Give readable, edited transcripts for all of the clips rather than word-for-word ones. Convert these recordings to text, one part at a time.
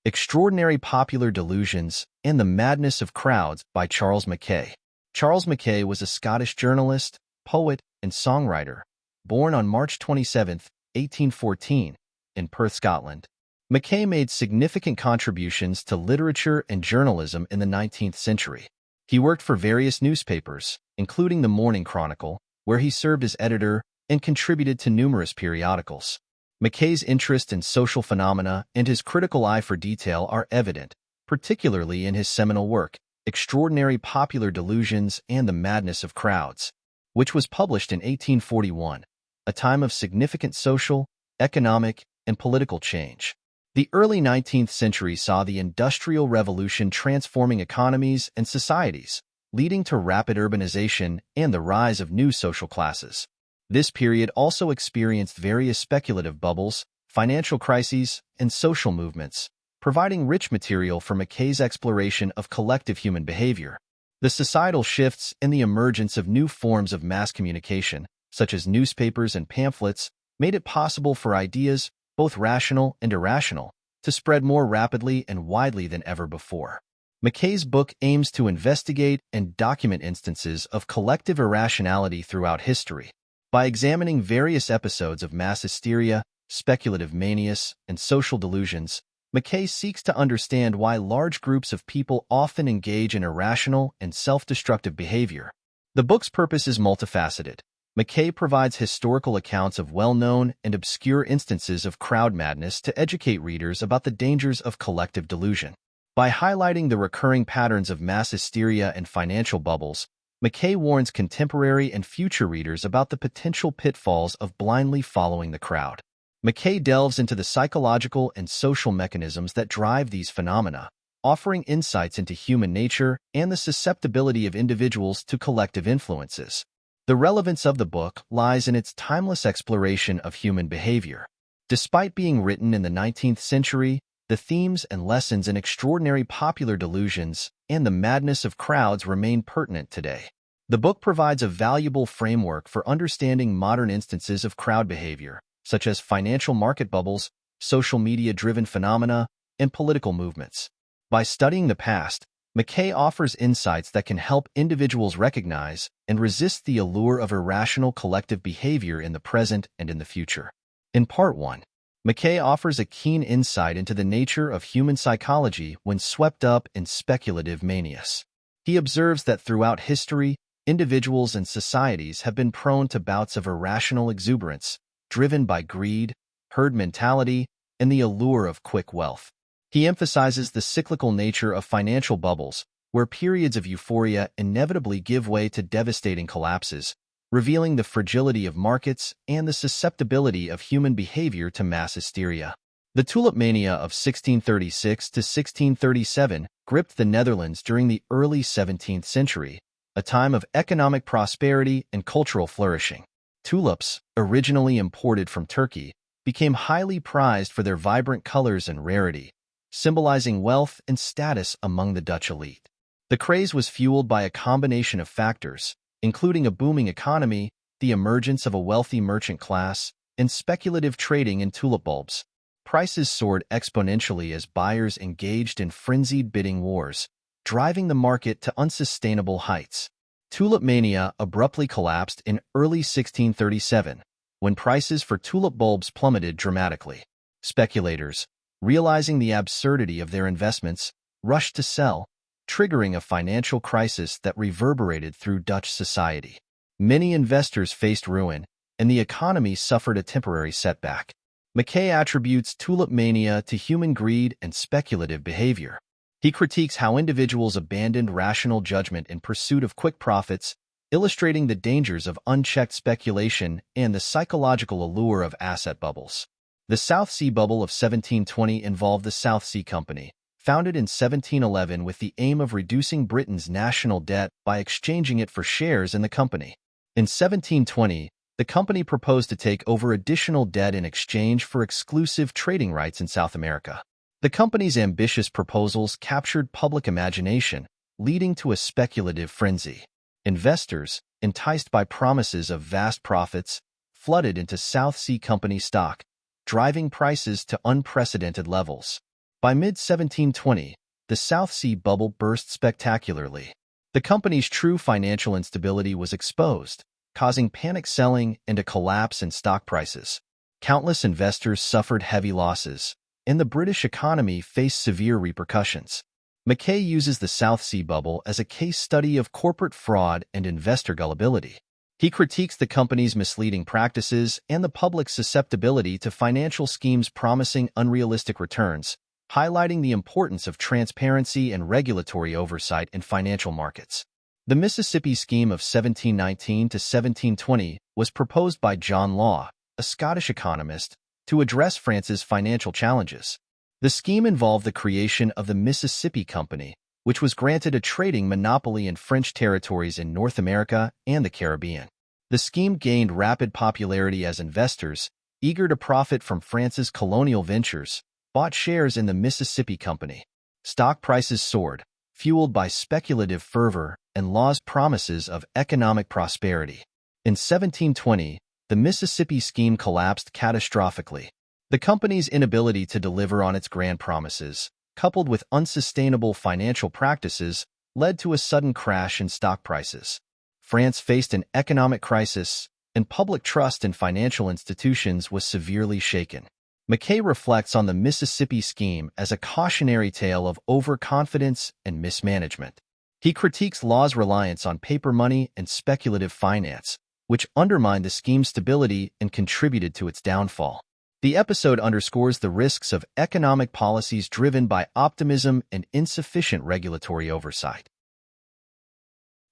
Extraordinary Popular Delusions and the Madness of Crowds by Charles Mackay. Charles Mackay was a Scottish journalist, poet, and songwriter, born on March 27, 1814, in Perth, Scotland. Mackay made significant contributions to literature and journalism in the 19th century. He worked for various newspapers, including the Morning Chronicle, where he served as editor and contributed to numerous periodicals. Mackay's interest in social phenomena and his critical eye for detail are evident, particularly in his seminal work, Extraordinary Popular Delusions and the Madness of Crowds, which was published in 1841, a time of significant social, economic, and political change. The early 19th century saw the Industrial Revolution transforming economies and societies, leading to rapid urbanization and the rise of new social classes. This period also experienced various speculative bubbles, financial crises, and social movements, providing rich material for Mackay's exploration of collective human behavior. The societal shifts and the emergence of new forms of mass communication, such as newspapers and pamphlets, made it possible for ideas, both rational and irrational, to spread more rapidly and widely than ever before. Mackay's book aims to investigate and document instances of collective irrationality throughout history. By examining various episodes of mass hysteria, speculative manias, and social delusions, Mackay seeks to understand why large groups of people often engage in irrational and self-destructive behavior. The book's purpose is multifaceted. Mackay provides historical accounts of well-known and obscure instances of crowd madness to educate readers about the dangers of collective delusion. By highlighting the recurring patterns of mass hysteria and financial bubbles, Mackay warns contemporary and future readers about the potential pitfalls of blindly following the crowd. Mackay delves into the psychological and social mechanisms that drive these phenomena, offering insights into human nature and the susceptibility of individuals to collective influences. The relevance of the book lies in its timeless exploration of human behavior. Despite being written in the 19th century, the themes and lessons in Extraordinary Popular Delusions and the Madness of Crowds remain pertinent today. The book provides a valuable framework for understanding modern instances of crowd behavior, such as financial market bubbles, social media-driven phenomena, and political movements. By studying the past, Mackay offers insights that can help individuals recognize and resist the allure of irrational collective behavior in the present and in the future. In Part 1, Mackay offers a keen insight into the nature of human psychology when swept up in speculative manias. He observes that throughout history, individuals and societies have been prone to bouts of irrational exuberance, driven by greed, herd mentality, and the allure of quick wealth. He emphasizes the cyclical nature of financial bubbles, where periods of euphoria inevitably give way to devastating collapses, revealing the fragility of markets and the susceptibility of human behavior to mass hysteria. The tulip mania of 1636 to 1637 gripped the Netherlands during the early 17th century, a time of economic prosperity and cultural flourishing. Tulips, originally imported from Turkey, became highly prized for their vibrant colors and rarity, symbolizing wealth and status among the Dutch elite. The craze was fueled by a combination of factors, including a booming economy, the emergence of a wealthy merchant class, and speculative trading in tulip bulbs. Prices soared exponentially as buyers engaged in frenzied bidding wars, driving the market to unsustainable heights. Tulip mania abruptly collapsed in early 1637, when prices for tulip bulbs plummeted dramatically. Speculators, realizing the absurdity of their investments, rushed to sell, triggering a financial crisis that reverberated through Dutch society. Many investors faced ruin, and the economy suffered a temporary setback. Mackay attributes tulip mania to human greed and speculative behavior. He critiques how individuals abandoned rational judgment in pursuit of quick profits, illustrating the dangers of unchecked speculation and the psychological allure of asset bubbles. The South Sea Bubble of 1720 involved the South Sea Company, founded in 1711 with the aim of reducing Britain's national debt by exchanging it for shares in the company. In 1720, the company proposed to take over additional debt in exchange for exclusive trading rights in South America. The company's ambitious proposals captured public imagination, leading to a speculative frenzy. Investors, enticed by promises of vast profits, flooded into South Sea Company stock, driving prices to unprecedented levels. By mid-1720, the South Sea bubble burst spectacularly. The company's true financial instability was exposed, causing panic selling and a collapse in stock prices. Countless investors suffered heavy losses, and the British economy faced severe repercussions. Mackay uses the South Sea bubble as a case study of corporate fraud and investor gullibility. He critiques the company's misleading practices and the public's susceptibility to financial schemes promising unrealistic returns, highlighting the importance of transparency and regulatory oversight in financial markets. The Mississippi Scheme of 1719 to 1720 was proposed by John Law, a Scottish economist, to address France's financial challenges. The scheme involved the creation of the Mississippi Company, which was granted a trading monopoly in French territories in North America and the Caribbean. The scheme gained rapid popularity as investors, eager to profit from France's colonial ventures, bought shares in the Mississippi Company. Stock prices soared, fueled by speculative fervor and Law's promises of economic prosperity. In 1720, the Mississippi Scheme collapsed catastrophically. The company's inability to deliver on its grand promises, coupled with unsustainable financial practices, led to a sudden crash in stock prices. France faced an economic crisis, and public trust in financial institutions was severely shaken. Mackay reflects on the Mississippi Scheme as a cautionary tale of overconfidence and mismanagement. He critiques Law's reliance on paper money and speculative finance, which undermined the scheme's stability and contributed to its downfall. The episode underscores the risks of economic policies driven by optimism and insufficient regulatory oversight.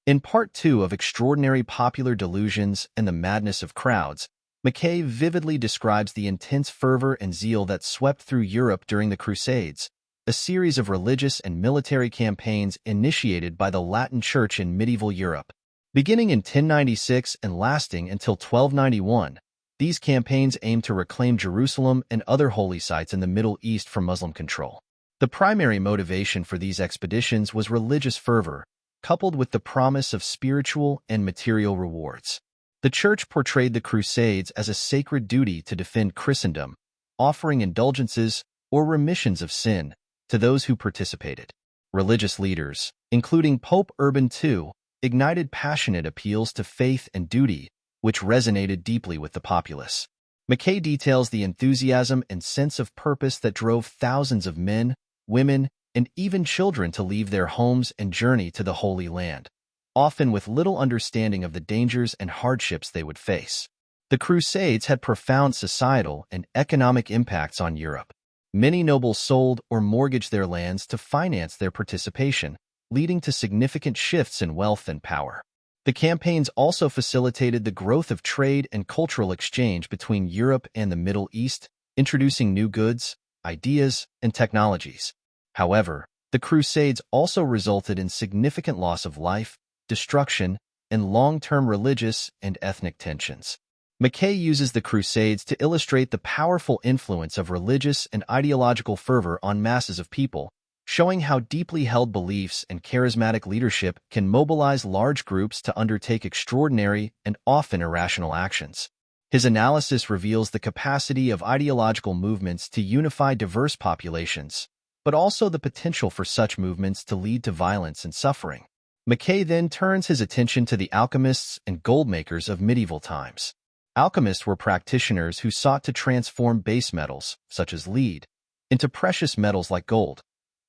In Part 2 of Extraordinary Popular Delusions and the Madness of Crowds, Mackay vividly describes the intense fervor and zeal that swept through Europe during the Crusades, a series of religious and military campaigns initiated by the Latin Church in medieval Europe. Beginning in 1096 and lasting until 1291, these campaigns aimed to reclaim Jerusalem and other holy sites in the Middle East from Muslim control. The primary motivation for these expeditions was religious fervor, coupled with the promise of spiritual and material rewards. The Church portrayed the Crusades as a sacred duty to defend Christendom, offering indulgences or remissions of sin to those who participated. Religious leaders, including Pope Urban II, ignited passionate appeals to faith and duty, which resonated deeply with the populace. Mackay details the enthusiasm and sense of purpose that drove thousands of men, women, and even children to leave their homes and journey to the Holy Land, often with little understanding of the dangers and hardships they would face. The Crusades had profound societal and economic impacts on Europe. Many nobles sold or mortgaged their lands to finance their participation, leading to significant shifts in wealth and power. The campaigns also facilitated the growth of trade and cultural exchange between Europe and the Middle East, introducing new goods, ideas, and technologies. However, the Crusades also resulted in significant loss of life, destruction, and long-term religious and ethnic tensions. Mackay uses the Crusades to illustrate the powerful influence of religious and ideological fervor on masses of people, showing how deeply held beliefs and charismatic leadership can mobilize large groups to undertake extraordinary and often irrational actions. His analysis reveals the capacity of ideological movements to unify diverse populations, but also the potential for such movements to lead to violence and suffering. Mackay then turns his attention to the alchemists and goldmakers of medieval times. Alchemists were practitioners who sought to transform base metals, such as lead, into precious metals like gold,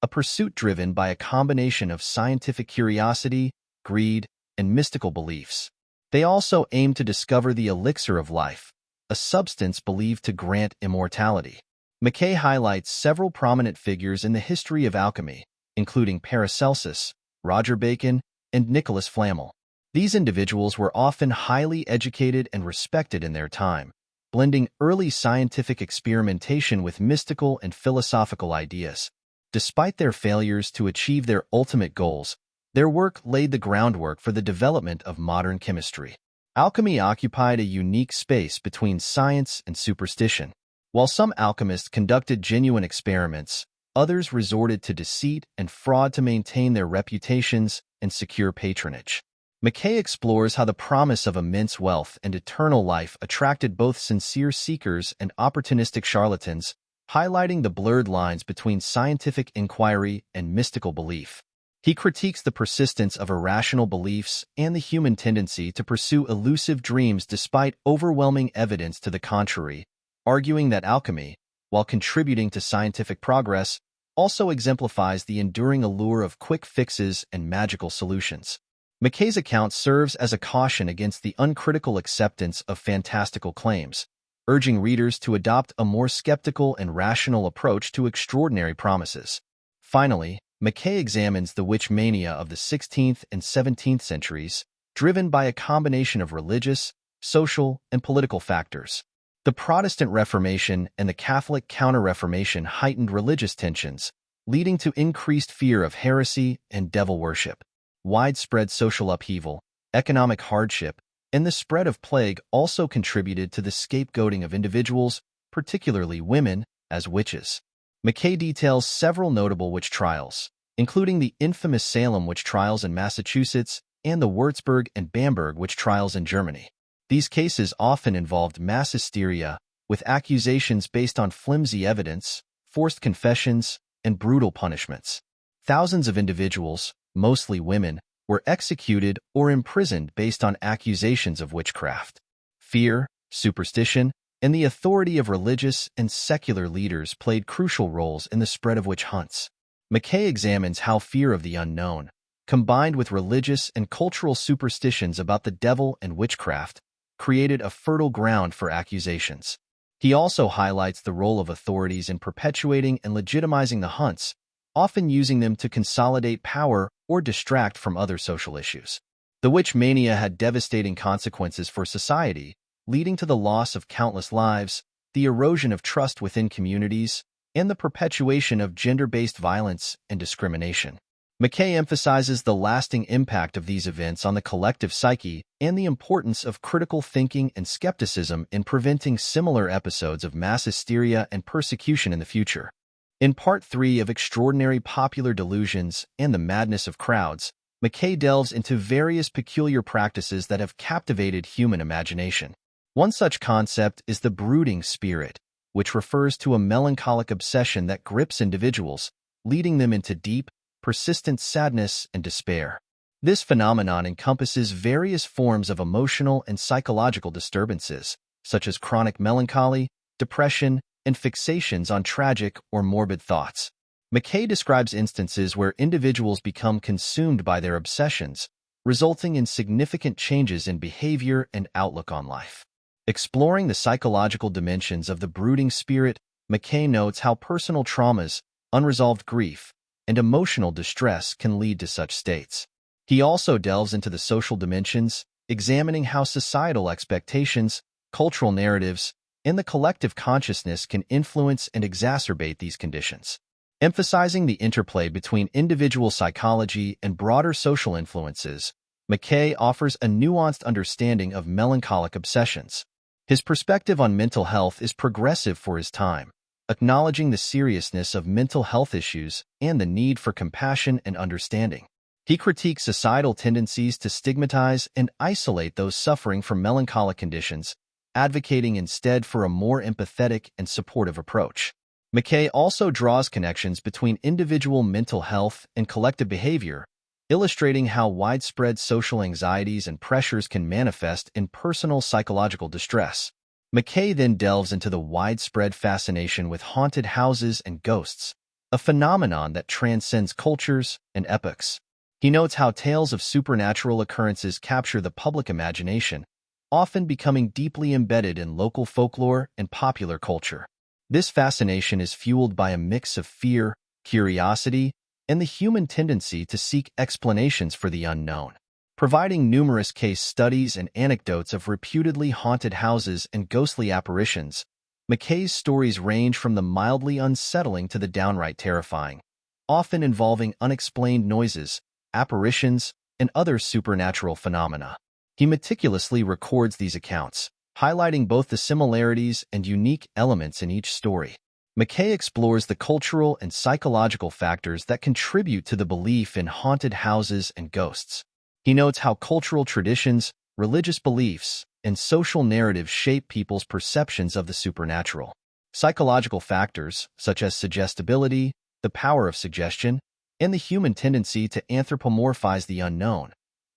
a pursuit driven by a combination of scientific curiosity, greed, and mystical beliefs. They also aimed to discover the elixir of life, a substance believed to grant immortality. Mackay highlights several prominent figures in the history of alchemy, including Paracelsus, Roger Bacon, and Nicholas Flamel. These individuals were often highly educated and respected in their time, blending early scientific experimentation with mystical and philosophical ideas. Despite their failures to achieve their ultimate goals, their work laid the groundwork for the development of modern chemistry. Alchemy occupied a unique space between science and superstition. While some alchemists conducted genuine experiments, others resorted to deceit and fraud to maintain their reputations and secure patronage. Mackay explores how the promise of immense wealth and eternal life attracted both sincere seekers and opportunistic charlatans, highlighting the blurred lines between scientific inquiry and mystical belief. He critiques the persistence of irrational beliefs and the human tendency to pursue elusive dreams despite overwhelming evidence to the contrary, arguing that alchemy, while contributing to scientific progress, also exemplifies the enduring allure of quick fixes and magical solutions. Mackay's account serves as a caution against the uncritical acceptance of fantastical claims, urging readers to adopt a more skeptical and rational approach to extraordinary promises. Finally, Mackay examines the witch mania of the 16th and 17th centuries, driven by a combination of religious, social, and political factors. The Protestant Reformation and the Catholic Counter-Reformation heightened religious tensions, leading to increased fear of heresy and devil worship. Widespread social upheaval, economic hardship, and the spread of plague also contributed to the scapegoating of individuals, particularly women, as witches. Mackay details several notable witch trials, including the infamous Salem witch trials in Massachusetts and the Würzburg and Bamberg witch trials in Germany. These cases often involved mass hysteria, with accusations based on flimsy evidence, forced confessions, and brutal punishments. Thousands of individuals, mostly women, were executed or imprisoned based on accusations of witchcraft. Fear, superstition, and the authority of religious and secular leaders played crucial roles in the spread of witch hunts. Mackay examines how fear of the unknown, combined with religious and cultural superstitions about the devil and witchcraft, created a fertile ground for accusations. He also highlights the role of authorities in perpetuating and legitimizing the hunts, often using them to consolidate power or distract from other social issues. The witch mania had devastating consequences for society, leading to the loss of countless lives, the erosion of trust within communities, and the perpetuation of gender-based violence and discrimination. Mackay emphasizes the lasting impact of these events on the collective psyche and the importance of critical thinking and skepticism in preventing similar episodes of mass hysteria and persecution in the future. In Part 3 of Extraordinary Popular Delusions and the Madness of Crowds, Mackay delves into various peculiar practices that have captivated human imagination. One such concept is the brooding spirit, which refers to a melancholic obsession that grips individuals, leading them into deep, persistent sadness and despair. This phenomenon encompasses various forms of emotional and psychological disturbances, such as chronic melancholy, depression, and fixations on tragic or morbid thoughts. Mackay describes instances where individuals become consumed by their obsessions, resulting in significant changes in behavior and outlook on life. Exploring the psychological dimensions of the brooding spirit, Mackay notes how personal traumas, unresolved grief, and emotional distress can lead to such states. He also delves into the social dimensions, examining how societal expectations, cultural narratives, and the collective consciousness can influence and exacerbate these conditions. Emphasizing the interplay between individual psychology and broader social influences, Mackay offers a nuanced understanding of melancholic obsessions. His perspective on mental health is progressive for his time, acknowledging the seriousness of mental health issues and the need for compassion and understanding. He critiques societal tendencies to stigmatize and isolate those suffering from melancholic conditions, advocating instead for a more empathetic and supportive approach. Mackay also draws connections between individual mental health and collective behavior, illustrating how widespread social anxieties and pressures can manifest in personal psychological distress. Mackay then delves into the widespread fascination with haunted houses and ghosts, a phenomenon that transcends cultures and epochs. He notes how tales of supernatural occurrences capture the public imagination, often becoming deeply embedded in local folklore and popular culture. This fascination is fueled by a mix of fear, curiosity, and the human tendency to seek explanations for the unknown. Providing numerous case studies and anecdotes of reputedly haunted houses and ghostly apparitions, Mackay's stories range from the mildly unsettling to the downright terrifying, often involving unexplained noises, apparitions, and other supernatural phenomena. He meticulously records these accounts, highlighting both the similarities and unique elements in each story. Mackay explores the cultural and psychological factors that contribute to the belief in haunted houses and ghosts. He notes how cultural traditions, religious beliefs, and social narratives shape people's perceptions of the supernatural. Psychological factors, such as suggestibility, the power of suggestion, and the human tendency to anthropomorphize the unknown,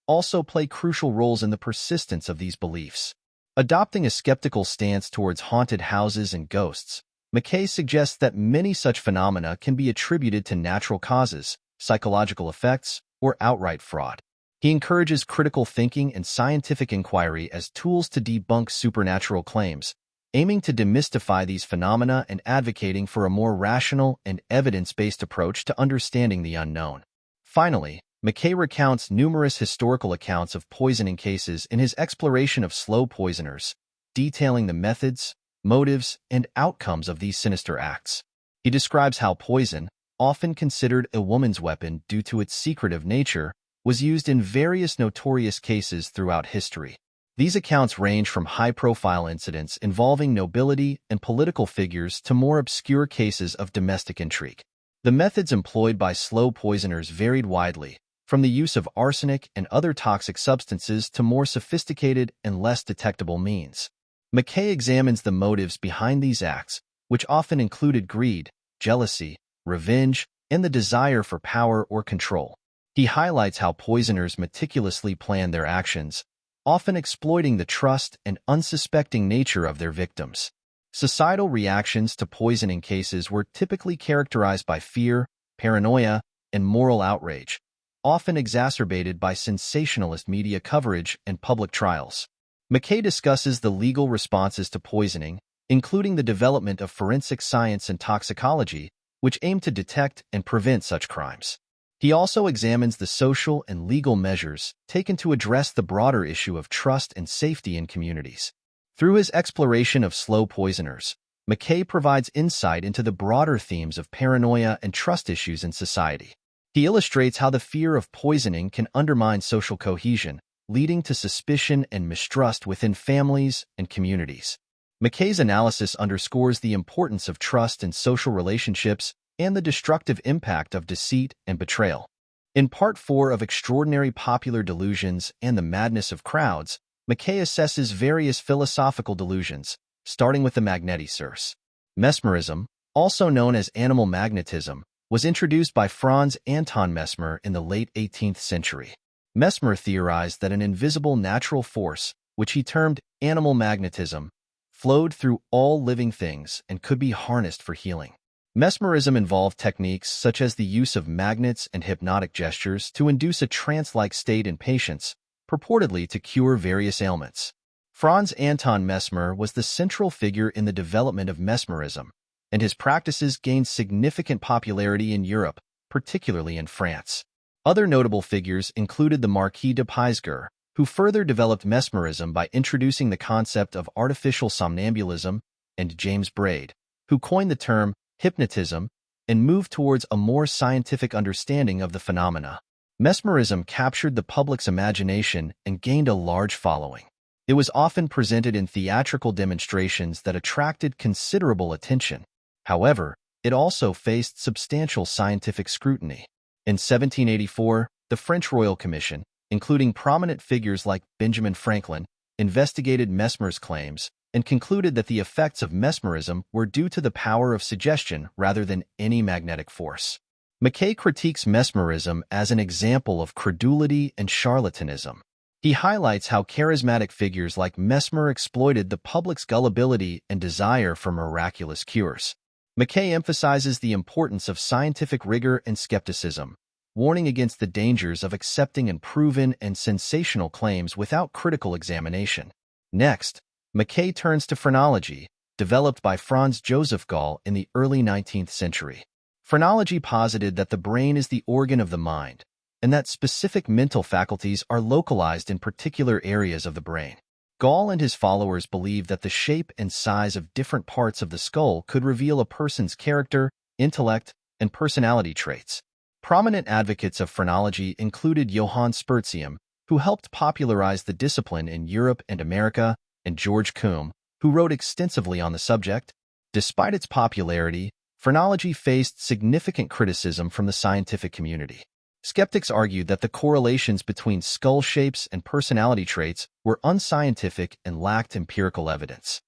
also play crucial roles in the persistence of these beliefs. Adopting a skeptical stance towards haunted houses and ghosts, Mackay suggests that many such phenomena can be attributed to natural causes, psychological effects, or outright fraud. He encourages critical thinking and scientific inquiry as tools to debunk supernatural claims, aiming to demystify these phenomena and advocating for a more rational and evidence-based approach to understanding the unknown. Finally, Mackay recounts numerous historical accounts of poisoning cases in his exploration of slow poisoners, detailing the methods, motives, and outcomes of these sinister acts. He describes how poison, often considered a woman's weapon due to its secretive nature, was used in various notorious cases throughout history. These accounts range from high-profile incidents involving nobility and political figures to more obscure cases of domestic intrigue. The methods employed by slow poisoners varied widely, from the use of arsenic and other toxic substances to more sophisticated and less detectable means. Mackay examines the motives behind these acts, which often included greed, jealousy, revenge, and the desire for power or control. He highlights how poisoners meticulously plan their actions, often exploiting the trust and unsuspecting nature of their victims. Societal reactions to poisoning cases were typically characterized by fear, paranoia, and moral outrage, often exacerbated by sensationalist media coverage and public trials. Mackay discusses the legal responses to poisoning, including the development of forensic science and toxicology, which aim to detect and prevent such crimes. He also examines the social and legal measures taken to address the broader issue of trust and safety in communities. Through his exploration of slow poisoners, Mackay provides insight into the broader themes of paranoia and trust issues in society. He illustrates how the fear of poisoning can undermine social cohesion, leading to suspicion and mistrust within families and communities. Mackay's analysis underscores the importance of trust in social relationships and the destructive impact of deceit and betrayal. In Part 4 of Extraordinary Popular Delusions and the Madness of Crowds, Mackay assesses various philosophical delusions, starting with the magnetic source. Mesmerism, also known as animal magnetism, was introduced by Franz Anton Mesmer in the late 18th century. Mesmer theorized that an invisible natural force, which he termed animal magnetism, flowed through all living things and could be harnessed for healing. Mesmerism involved techniques such as the use of magnets and hypnotic gestures to induce a trance-like state in patients, purportedly to cure various ailments. Franz Anton Mesmer was the central figure in the development of mesmerism, and his practices gained significant popularity in Europe, particularly in France. Other notable figures included the Marquis de Puysegur, who further developed mesmerism by introducing the concept of artificial somnambulism, and James Braid, who coined the term hypnotism and moved towards a more scientific understanding of the phenomena. Mesmerism captured the public's imagination and gained a large following. It was often presented in theatrical demonstrations that attracted considerable attention. However, it also faced substantial scientific scrutiny. In 1784, the French Royal Commission, including prominent figures like Benjamin Franklin, investigated Mesmer's claims and concluded that the effects of mesmerism were due to the power of suggestion rather than any magnetic force. Mackay critiques mesmerism as an example of credulity and charlatanism. He highlights how charismatic figures like Mesmer exploited the public's gullibility and desire for miraculous cures. Mackay emphasizes the importance of scientific rigor and skepticism, warning against the dangers of accepting unproven and sensational claims without critical examination. Next, Mackay turns to phrenology, developed by Franz Joseph Gall in the early 19th century. Phrenology posited that the brain is the organ of the mind, and that specific mental faculties are localized in particular areas of the brain. Gall and his followers believed that the shape and size of different parts of the skull could reveal a person's character, intellect, and personality traits. Prominent advocates of phrenology included Johann Spertium, who helped popularize the discipline in Europe and America, and George Combe, who wrote extensively on the subject. Despite its popularity, phrenology faced significant criticism from the scientific community. Skeptics argued that the correlations between skull shapes and personality traits were unscientific and lacked empirical evidence.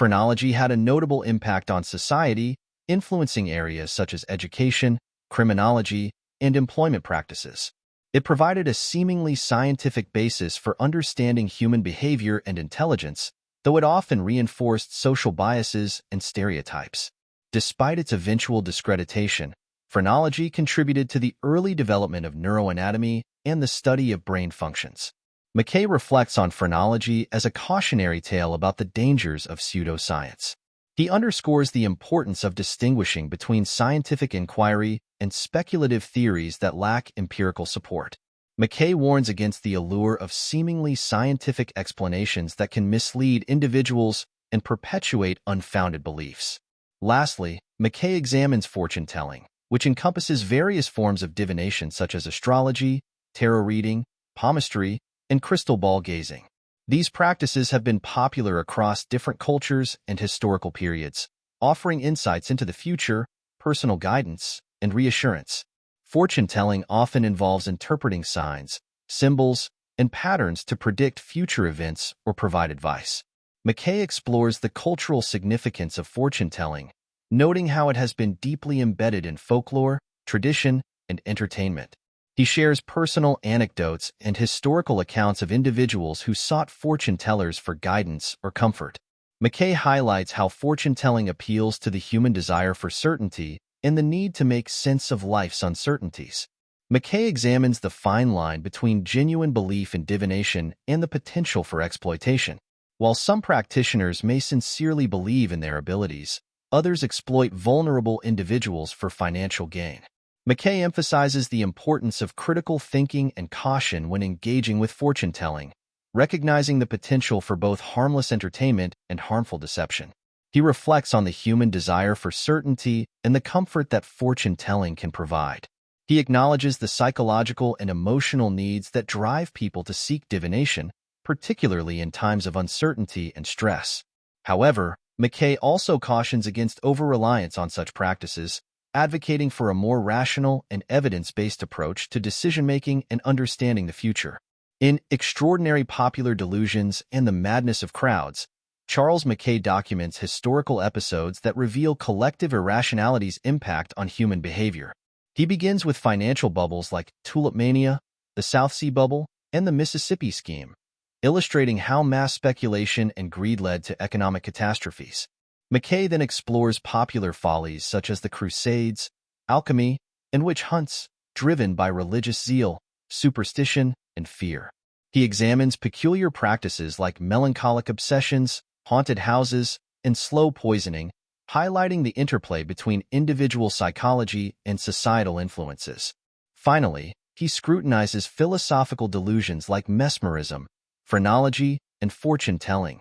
Phrenology had a notable impact on society, influencing areas such as education, criminology, and employment practices. It provided a seemingly scientific basis for understanding human behavior and intelligence, though it often reinforced social biases and stereotypes. Despite its eventual discreditation, phrenology contributed to the early development of neuroanatomy and the study of brain functions. Mackay reflects on phrenology as a cautionary tale about the dangers of pseudoscience. He underscores the importance of distinguishing between scientific inquiry and speculative theories that lack empirical support. Mackay warns against the allure of seemingly scientific explanations that can mislead individuals and perpetuate unfounded beliefs. Lastly, Mackay examines fortune-telling, which encompasses various forms of divination such as astrology, tarot reading, palmistry, and crystal ball gazing. These practices have been popular across different cultures and historical periods, offering insights into the future, personal guidance, and reassurance. Fortune-telling often involves interpreting signs, symbols, and patterns to predict future events or provide advice. Mackay explores the cultural significance of fortune-telling, noting how it has been deeply embedded in folklore, tradition, and entertainment. He shares personal anecdotes and historical accounts of individuals who sought fortune-tellers for guidance or comfort. Mackay highlights how fortune-telling appeals to the human desire for certainty and the need to make sense of life's uncertainties. Mackay examines the fine line between genuine belief in divination and the potential for exploitation. While some practitioners may sincerely believe in their abilities, others exploit vulnerable individuals for financial gain. Mackay emphasizes the importance of critical thinking and caution when engaging with fortune-telling, recognizing the potential for both harmless entertainment and harmful deception. He reflects on the human desire for certainty and the comfort that fortune-telling can provide. He acknowledges the psychological and emotional needs that drive people to seek divination, particularly in times of uncertainty and stress. However, Mackay also cautions against over-reliance on such practices, advocating for a more rational and evidence-based approach to decision-making and understanding the future. In Extraordinary Popular Delusions and the Madness of Crowds, Charles Mackay documents historical episodes that reveal collective irrationality's impact on human behavior. He begins with financial bubbles like Tulip Mania, the South Sea Bubble, and the Mississippi Scheme, illustrating how mass speculation and greed led to economic catastrophes. Mackay then explores popular follies such as the crusades, alchemy, and witch hunts, driven by religious zeal, superstition, and fear. He examines peculiar practices like melancholic obsessions, haunted houses, and slow poisoning, highlighting the interplay between individual psychology and societal influences. Finally, he scrutinizes philosophical delusions like mesmerism, phrenology, and fortune-telling,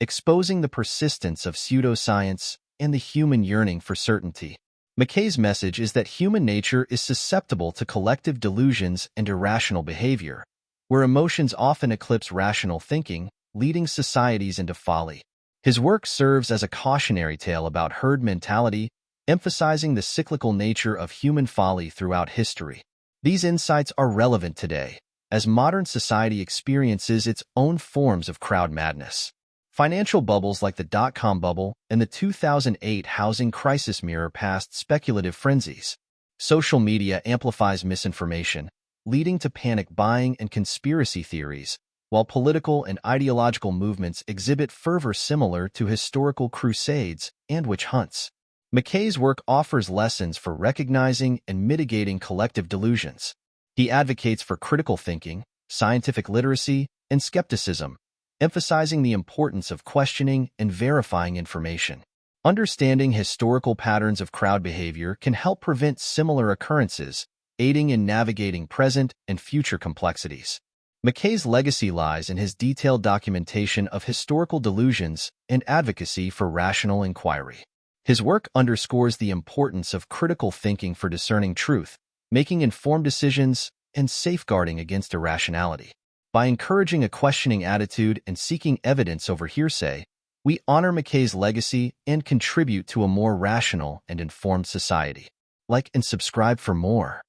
exposing the persistence of pseudoscience and the human yearning for certainty. Mackay's message is that human nature is susceptible to collective delusions and irrational behavior, where emotions often eclipse rational thinking, leading societies into folly. His work serves as a cautionary tale about herd mentality, emphasizing the cyclical nature of human folly throughout history. These insights are relevant today, as modern society experiences its own forms of crowd madness. Financial bubbles like the dot-com bubble and the 2008 housing crisis mirror past speculative frenzies. Social media amplifies misinformation, leading to panic buying and conspiracy theories, while political and ideological movements exhibit fervor similar to historical crusades and witch hunts. Mackay's work offers lessons for recognizing and mitigating collective delusions. He advocates for critical thinking, scientific literacy, and skepticism, emphasizing the importance of questioning and verifying information. Understanding historical patterns of crowd behavior can help prevent similar occurrences, aiding in navigating present and future complexities. Mackay's legacy lies in his detailed documentation of historical delusions and advocacy for rational inquiry. His work underscores the importance of critical thinking for discerning truth, making informed decisions, and safeguarding against irrationality. By encouraging a questioning attitude and seeking evidence over hearsay, we honor Mackay's legacy and contribute to a more rational and informed society. Like and subscribe for more.